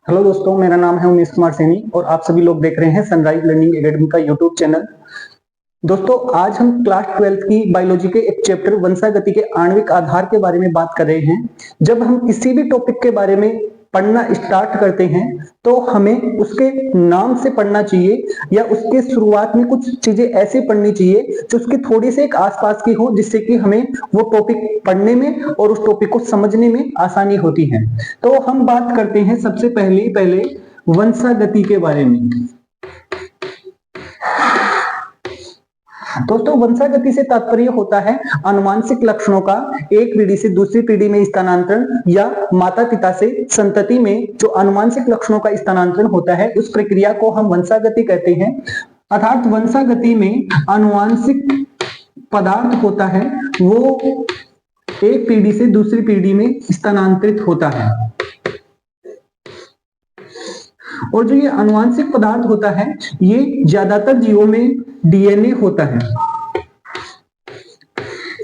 Hello दोस्तों, मेरा नाम है उमेश कुमार सैनी और आप सभी लोग देख रहे हैं सनराइज लर्निंग एकेडमी का यूट्यूब चैनल। दोस्तों, आज हम क्लास 12th की बायोलॉजी के एक चैप्टर वंशागति के आणविक आधार के बारे में बात कर रहे हैं। जब हम किसी भी टॉपिक के बारे में पढ़ना स्टार्ट करते हैं तो हमें उसके नाम से पढ़ना चाहिए या उसके शुरुआत में कुछ चीजें ऐसे पढ़नी चाहिए जो उसके थोड़ी से एक आसपास की हो, जिससे कि हमें वो टॉपिक पढ़ने में और उस टॉपिक को समझने में आसानी होती है। तो हम बात करते हैं सबसे पहले वंशागति के बारे में। दोस्तों, वंशागति से तात्पर्य होता है आनुवांशिक लक्षणों का एक पीढ़ी से दूसरी पीढ़ी में स्थानांतरण या माता पिता से संतति में जो आनुवांशिक लक्षणों का स्थानांतरण होता है उस प्रक्रिया को हम वंशागति कहते हैं। अर्थात वंशागति में आनुवांशिक पदार्थ होता है वो एक पीढ़ी से दूसरी पीढ़ी में स्थानांतरित होता है। और जो ये आनुवांशिक पदार्थ होता है ये ज्यादातर जीवों में डीएनए होता है।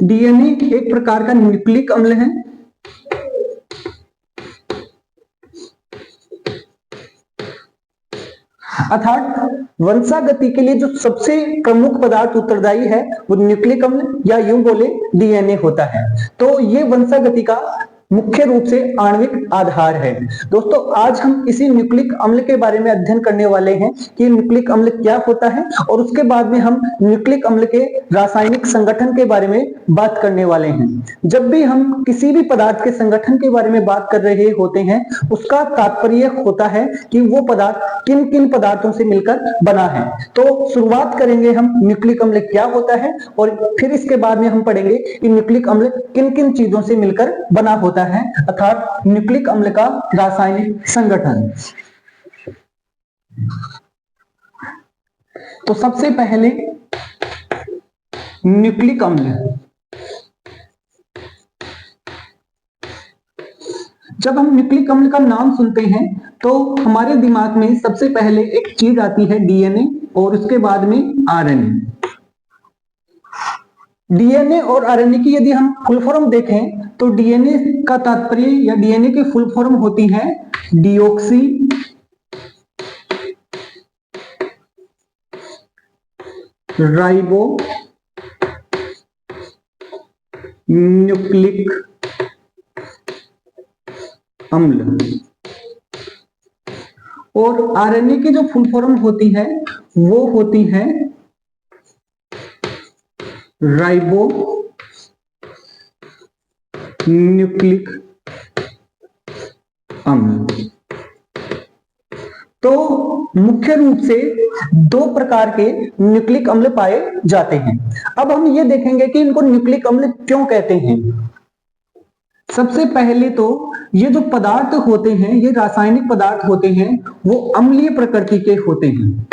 डीएनए एक प्रकार का न्यूक्लिक अम्ल है। अर्थात वंशागति के लिए जो सबसे प्रमुख पदार्थ उत्तरदायी है वो न्यूक्लिक अम्ल या यूं बोले डीएनए होता है। तो ये वंशागति का मुख्य रूप से आणविक आधार है। दोस्तों, आज हम इसी न्यूक्लिक अम्ल के बारे में अध्ययन करने वाले हैं कि न्यूक्लिक अम्ल क्या होता है और उसके बाद में हम न्यूक्लिक अम्ल के रासायनिक संगठन के बारे में बात करने वाले हैं। जब भी हम किसी भी पदार्थ के संगठन के बारे में बात कर रहे होते हैं उसका तात्पर्य होता है कि वो पदार्थ किन किन पदार्थों से मिलकर बना है। तो शुरुआत करेंगे हम न्यूक्लिक अम्ल क्या होता है और फिर इसके बाद में हम पढ़ेंगे कि न्यूक्लिक अम्ल किन किन चीजों से मिलकर बना होता है, अर्थात न्यूक्लिक अम्ल का रासायनिक संगठन। तो सबसे पहले न्यूक्लिक अम्ल। जब हम न्यूक्लिक अम्ल का नाम सुनते हैं तो हमारे दिमाग में सबसे पहले एक चीज आती है डीएनए और उसके बाद में आरएनए। डीएनए और आरएनए की यदि हम फुल फॉर्म देखें तो डीएनए का तात्पर्य या डीएनए की फुल फॉर्म होती है डीऑक्सी राइबो न्यूक्लिक अम्ल। और आरएनए की जो फुल फॉर्म होती है वो होती है राइबो न्यूक्लिक अम्ल। तो मुख्य रूप से दो प्रकार के न्यूक्लिक अम्ल पाए जाते हैं। अब हम ये देखेंगे कि इनको न्यूक्लिक अम्ल क्यों कहते हैं। सबसे पहले तो ये जो पदार्थ होते हैं, ये रासायनिक पदार्थ होते हैं, वो अम्लीय प्रकृति के होते हैं।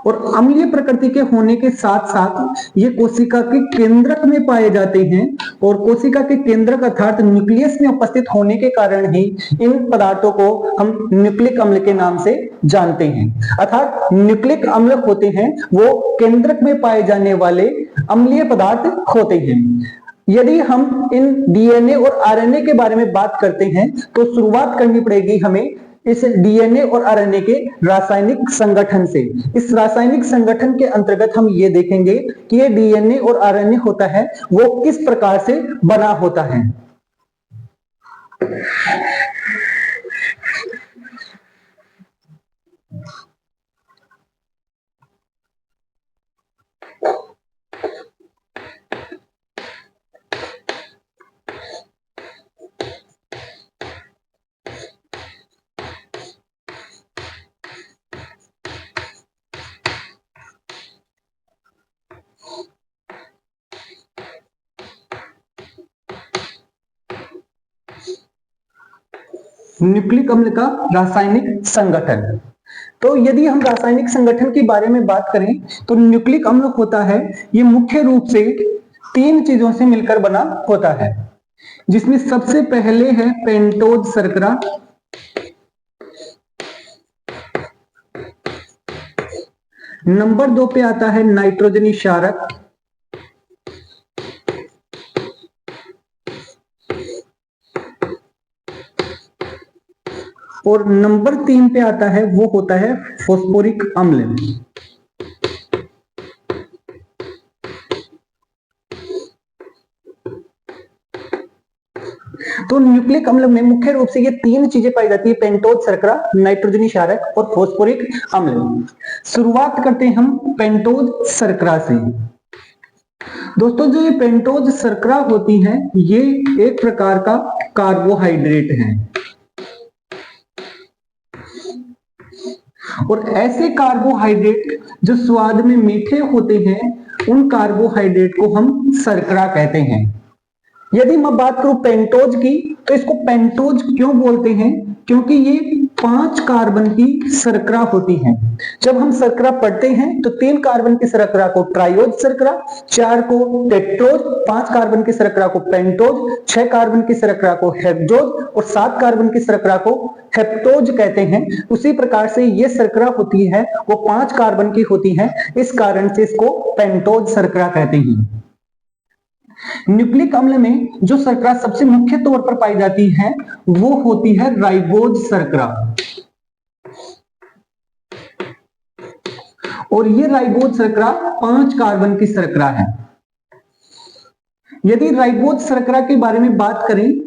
और अम्लीय प्रकृति के होने के साथ साथ ये कोशिका के केंद्रक में पाए जाते हैं और कोशिका के केंद्रक अर्थात न्यूक्लियस में उपस्थित होने के कारण ही इन पदार्थों को हम न्यूक्लिक अम्ल के नाम से जानते हैं। अर्थात न्यूक्लिक अम्ल होते हैं वो केंद्रक में पाए जाने वाले अम्लीय पदार्थ होते हैं। यदि हम इन डीएनए और आरएनए के बारे में बात करते हैं तो शुरुआत करनी पड़ेगी हमें इस डीएनए और आरएनए के रासायनिक संगठन से। इस रासायनिक संगठन के अंतर्गत हम ये देखेंगे कि ये डीएनए और आरएनए होता है वो किस प्रकार से बना होता है। न्यूक्लिक अम्ल का रासायनिक संगठन। तो यदि हम रासायनिक संगठन के बारे में बात करें तो न्यूक्लिक अम्ल होता है ये मुख्य रूप से तीन चीजों से मिलकर बना होता है, जिसमें सबसे पहले है पेंटोज शर्करा, नंबर 2 पे आता है नाइट्रोजनी क्षारक, और नंबर 3 पे आता है वो होता है फॉस्फोरिक अम्ल। तो न्यूक्लिक अम्ल में मुख्य रूप से ये 3 चीजें पाई जाती है, पेंटोज शर्करा, नाइट्रोजनी क्षारक और फॉस्फोरिक अम्ल। शुरुआत करते हैं हम पेंटोज शर्करा से। दोस्तों जो ये पेंटोज शर्करा होती है ये एक प्रकार का कार्बोहाइड्रेट है, और ऐसे कार्बोहाइड्रेट जो स्वाद में मीठे होते हैं उन कार्बोहाइड्रेट को हम शर्करा कहते हैं। यदि मैं बात करूं पेंटोज की, तो इसको पेंटोज क्यों बोलते हैं, क्योंकि ये 5 कार्बन की शर्करा होती है। जब हम शर्करा पढ़ते हैं तो 3 कार्बन की शर्करा को ट्राइओज शर्करा, 4 को टेट्रोज, 5 कार्बन की शर्करा को पेंटोज, 6 कार्बन की शर्करा को हेक्सोज और 7 कार्बन की शर्करा को हेप्टोज कहते हैं। उसी प्रकार से ये शर्करा होती है वो 5 कार्बन की होती है, इस कारण से इसको पेंटोज शर्करा कहते हैं। न्यूक्लिक अम्ल में जो शर्करा सबसे मुख्य तौर पर पाई जाती है वो होती है राइबोज शर्करा, और ये राइबोज शर्करा 5 कार्बन की शर्करा है। यदि राइबोज शर्करा के बारे में बात करें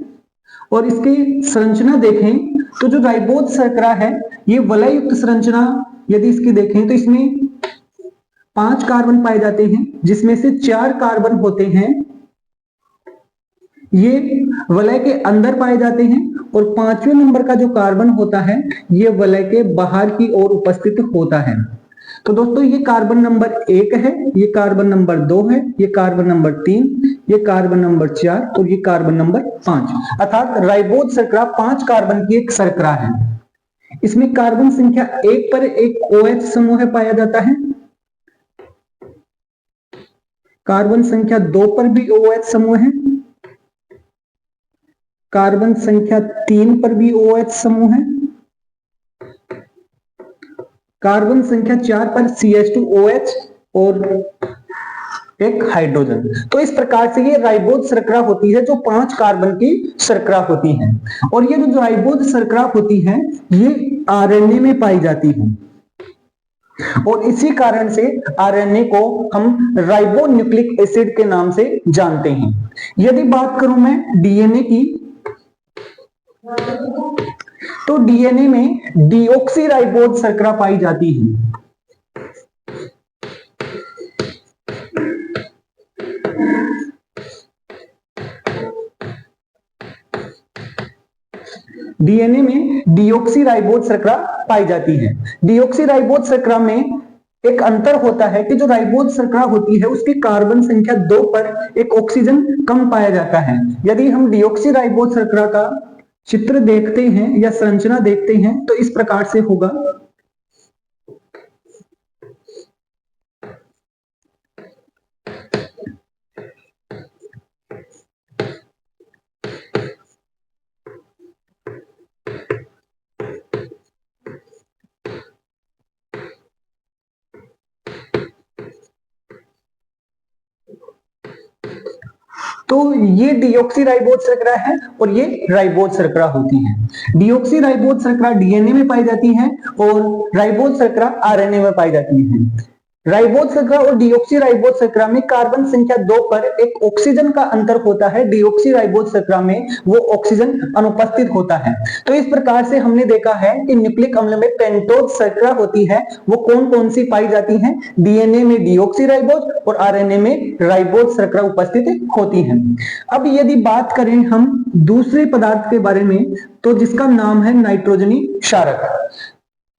और इसकी संरचना देखें तो जो राइबोज शर्करा है ये वलय युक्त संरचना यदि इसकी देखें तो इसमें 5 कार्बन पाए जाते हैं, जिसमें से 4 कार्बन होते हैं ये वलय के अंदर पाए जाते हैं, और 5वें नंबर का जो कार्बन होता है ये वलय के बाहर की ओर उपस्थित होता है। तो दोस्तों ये कार्बन नंबर 1 है, ये कार्बन नंबर 2 है, ये कार्बन नंबर 3, ये कार्बन नंबर 4 और ये कार्बन नंबर 5। अर्थात राइबोज शर्करा 5 कार्बन की एक शर्करा है। इसमें कार्बन संख्या 1 पर एक OH समूह पाया जाता है, कार्बन संख्या 2 पर भी OH समूह है, कार्बन संख्या 3 पर भी OH समूह है, कार्बन संख्या 4 पर CH2OH और एक हाइड्रोजन। तो इस प्रकार से ये राइबोज शर्करा होती है जो 5 कार्बन की शर्करा होती है, और ये जो राइबोज शर्करा होती है ये RNA में पाई जाती है, और इसी कारण से RNA को हम राइबो न्यूक्लिक एसिड के नाम से जानते हैं। यदि बात करूं मैं DNA की, तो DNA में डीऑक्सीराइबोज शर्करा पाई जाती है। DNA में डीऑक्सीराइबोज शर्करा पाई जाती है। डीऑक्सीराइबोज शर्करा में एक अंतर होता है कि जो राइबोज शर्करा होती है उसकी कार्बन संख्या 2 पर एक ऑक्सीजन कम पाया जाता है। यदि हम डीऑक्सीराइबोज शर्करा का चित्र देखते हैं या संरचना देखते हैं तो इस प्रकार से होगा। तो ये डीऑक्सीराइबोज शर्करा है और ये राइबोज शर्करा होती है। डीऑक्सीराइबोज शर्करा डीएनए में पाई जाती है और राइबोज शर्करा आरएनए में पाई जाती है। राइबोज शर्करा और डीऑक्सीराइबोज शर्करा में कार्बन संख्या 2 पर एक ऑक्सीजन का अंतर होता है। डीऑक्सीराइबोज शर्करा में वो ऑक्सीजन अनुपस्थित होता है। तो इस प्रकार से हमने देखा है कि न्यूक्लिक अम्ल में पेंटोज शर्करा होती है, वो कौन कौन सी पाई जाती हैं? डीएनए में डीऑक्सीराइबोज और आरएनए में राइबोज शर्करा उपस्थित होती है। अब यदि बात करें हम दूसरे पदार्थ के बारे में, तो जिसका नाम है नाइट्रोजनी क्षारक।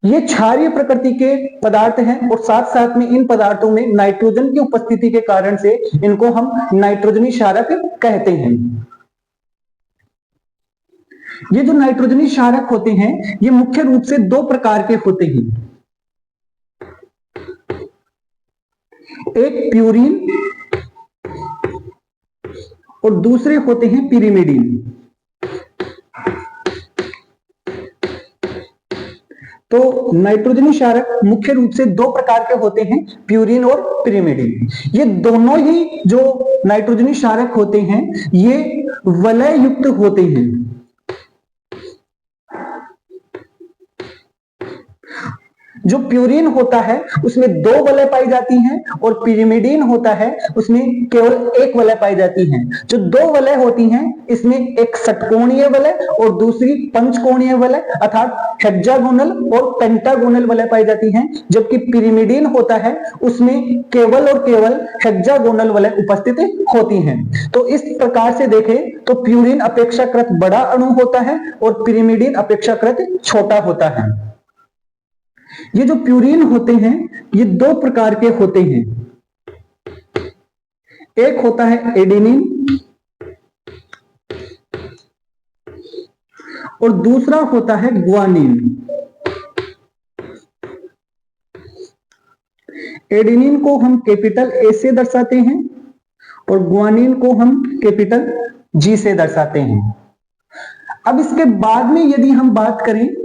ये क्षारीय प्रकृति के पदार्थ हैं और साथ साथ में इन पदार्थों में नाइट्रोजन की उपस्थिति के कारण से इनको हम नाइट्रोजनी क्षारक कहते हैं। ये जो नाइट्रोजनी क्षारक होते हैं ये मुख्य रूप से 2 प्रकार के होते हैं, एक प्यूरिन और दूसरे होते हैं पिरिमिडिन। तो नाइट्रोजनी क्षारक मुख्य रूप से 2 प्रकार के होते हैं, प्यूरिन और पिरिमिडिन। ये दोनों ही जो नाइट्रोजनी क्षारक होते हैं ये वलय युक्त होते हैं। जो प्यूरिन होता है उसमें 2 वलय पाई जाती हैं और पिरिमिडीन होता है उसमें केवल 1 वलय पाई जाती है। जो 2 वलय होती हैं इसमें एक षटकोणीय वलय और दूसरी पंचकोणीय वलय अर्थात हेक्सागोनल और पेंटागोनल वलय पाई जाती हैं, जबकि पिरिमिडीन होता है उसमें केवल और केवल हेक्सागोनल वलय उपस्थित होती हैं। तो इस प्रकार से देखें तो प्यूरिन अपेक्षाकृत बड़ा अणु होता है और पिरिमिडीन अपेक्षाकृत छोटा होता है। ये जो प्यूरिन होते हैं ये 2 प्रकार के होते हैं, एक होता है एडेनिन और दूसरा होता है ग्वानिन। एडेनिन को हम कैपिटल ए से दर्शाते हैं और ग्वानिन को हम कैपिटल जी से दर्शाते हैं। अब इसके बाद में यदि हम बात करें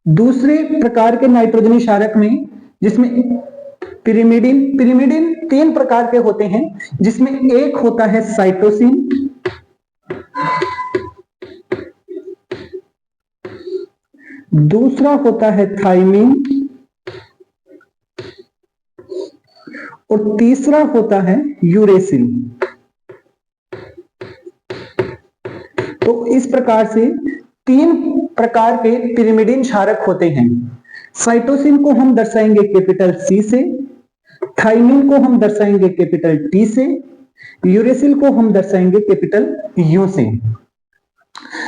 दूसरे प्रकार के नाइट्रोजनी क्षारक में, जिसमें पिरिमिडीन 3 प्रकार के होते हैं, जिसमें एक होता है साइटोसिन, दूसरा होता है थाइमिन और तीसरा होता है यूरेसिल। तो इस प्रकार से 3 प्रकार के पिरिमिडीन क्षारक होते हैं। साइटोसिन को हम दर्शाएंगे कैपिटल सी से, थाइमिन को हम दर्शाएंगे कैपिटल टी से, यूरेसिल को हम दर्शाएंगे कैपिटल यू से।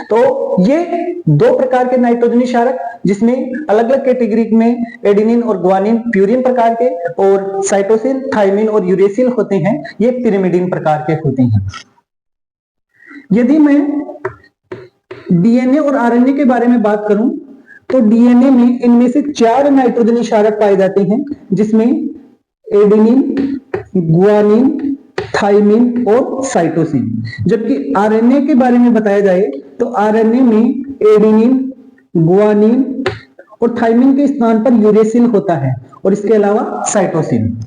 तो ये 2 प्रकार के नाइट्रोजनी क्षारक, जिसमें अलग अलग कैटेगरी में एडेनिन और ग्वानिन प्यूरिन प्रकार के और साइटोसिन, थाइमिन और यूरेसिल होते हैं, ये पिरिमिडीन प्रकार के होते हैं। यदि मैं डीएनए और आरएनए के बारे में बात करूं तो डीएनए में इनमें से 4 नाइट्रोजनी क्षारक पाए जाते हैं, जिसमें एडेनिन, ग्वानिन, थाइमिन और साइटोसिन। जबकि आरएनए के बारे में बताया जाए तो आरएनए में एडेनिन, ग्वानिन और थाइमिन के स्थान पर यूरेसिल होता है और इसके अलावा साइटोसिन।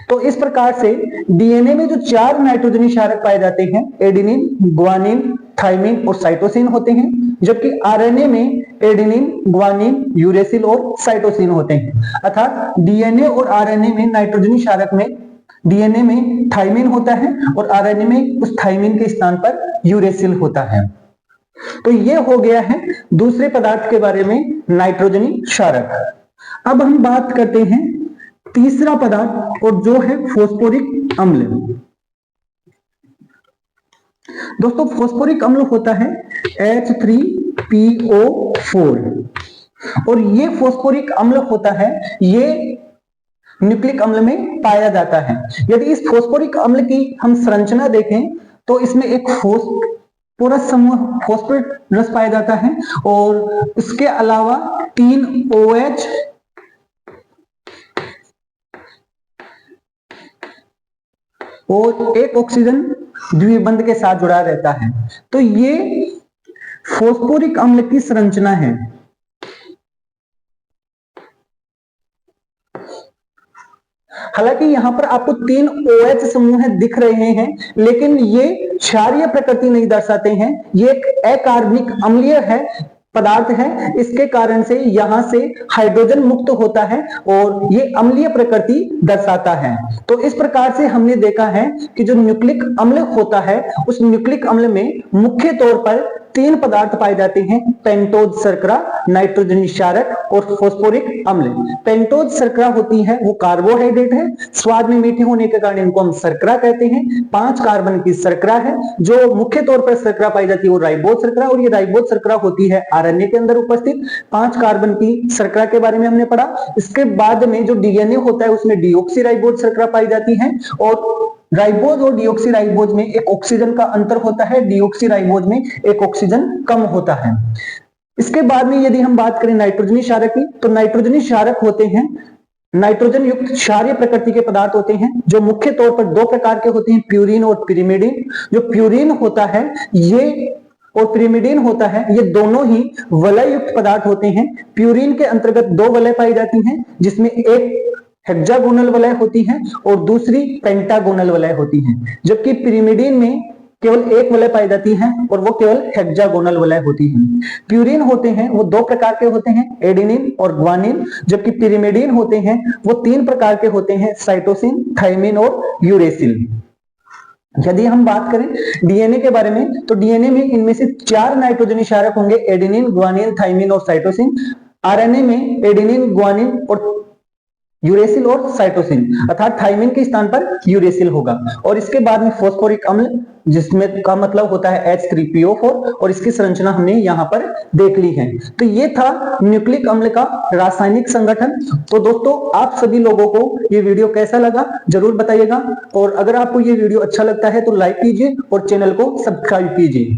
तो इस प्रकार से डीएनए में जो 4 नाइट्रोजनी क्षारक पाए जाते हैं एडेनिन, ग्वानिन, थाइमिन और साइटोसिन होते हैं, जबकि आरएनए में एडेनिन, ग्वानिन, यूरेसिल और साइटोसिन होते हैं। अर्थात डीएनए और आरएनए में नाइट्रोजनी क्षारक में डीएनए में थाइमिन होता है और आरएनए में उस थाइमिन के स्थान पर यूरेसिल होता है। तो ये हो गया है दूसरे पदार्थ के बारे में नाइट्रोजनी क्षारक। अब हम बात करते हैं तीसरा पदार्थ और जो है फॉस्फोरिक अम्ल। दोस्तों फॉस्फोरिक अम्ल होता है H3PO4 और ये फॉस्फोरिक अम्ल होता है ये न्यूक्लिक अम्ल में पाया जाता है। यदि इस फॉस्फोरिक अम्ल की हम संरचना देखें तो इसमें एक फॉस्फोरस समूह फॉस्फेट पाया जाता है और इसके अलावा 3 OH और एक ऑक्सीजन द्विबंध के साथ जुड़ा रहता है। तो ये फॉस्फोरिक अम्ल की संरचना है। हालांकि यहां पर आपको 3 OH समूह दिख रहे हैं, लेकिन ये क्षारीय प्रकृति नहीं दर्शाते हैं। ये एक अकार्बनिक अम्लीय है पदार्थ है, इसके कारण से यहां से हाइड्रोजन मुक्त होता है और ये अम्लीय प्रकृति दर्शाता है। तो इस प्रकार से हमने देखा है कि जो न्यूक्लिक अम्ल होता है उस न्यूक्लिक अम्ल में मुख्य तौर पर 3 पदार्थ पाए जाते हैं, पेंटोज शर्करा, नाइट्रोजनी क्षारक और फॉस्फोरिक अम्ल। पेंटोज शर्करा होती है वो कार्बोहाइड्रेट है, स्वाद में मीठे होने के कारण इनको हम शर्करा कहते हैं। 5 कार्बन की शर्करा है। जो मुख्य तौर पर शर्करा पाई जाती है वो राइबोज शर्करा, और ये राइबोज शर्करा होती है आरएनए के अंदर उपस्थित। 5 कार्बन की शर्करा के बारे में हमने पढ़ा। इसके बाद में जो डीएनए होता है उसमें डीऑक्सी राइबोज शर्करा पाई जाती है और राइबोज और डीऑक्सी राइबोज में एक ऑक्सीजन का अंतर होता है, डीऑक्सी राइबोज में एक ऑक्सीजन कम होता है। इसके बाद में यदि हम बात करें नाइट्रोजनी क्षारक की, तो नाइट्रोजनी क्षारक होते हैं नाइट्रोजन युक्त क्षारीय प्रकृति के पदार्थ होते हैं, जो मुख्य तौर पर 2 प्रकार के होते हैं, प्यूरिन और पिरिमिडीन। जो प्यूरिन होता है ये और पिरिमिडीन होता है ये दोनों ही वलय युक्त पदार्थ होते हैं। प्यूरिन के अंतर्गत 2 वलय पाई जाती हैं, जिसमें एक हेक्सागोनल वलय होती है और दूसरी पेंटागोनल वलय होती है, जबकि पिरिमिडीन में केवल एक वलय पाई जाती है और वो केवल हेक्सागोनल वलय होती है। प्यूरिन होते हैं वो दो प्रकार के होते हैं, एडेनिन और ग्वानिन, जबकि पिरिमिडिन होते हैं वो तीन प्रकार के होते हैं, साइटोसिन, थाइमिन और यूरेसिल। यदि हम बात करें डीएनए के बारे में, तो डीएनए में इनमें से 4 नाइट्रोजन क्षारक होंगे, एडेनिन, ग्वानिन, थाइमिन और साइटोसिन। आरएनए में एडेनिन, ग्वानिन और यूरेसिल और साइटोसिन, अर्थात थाइमिन के स्थान पर यूरेसिल होगा। और इसके बाद में फॉस्फोरिक अम्ल, जिसमें का मतलब होता है H3PO4, और इसकी संरचना हमने यहाँ पर देख ली है। तो ये था न्यूक्लिक अम्ल का रासायनिक संगठन। तो दोस्तों, आप सभी लोगों को ये वीडियो कैसा लगा जरूर बताइएगा, और अगर आपको ये वीडियो अच्छा लगता है तो लाइक कीजिए और चैनल को सब्सक्राइब कीजिए।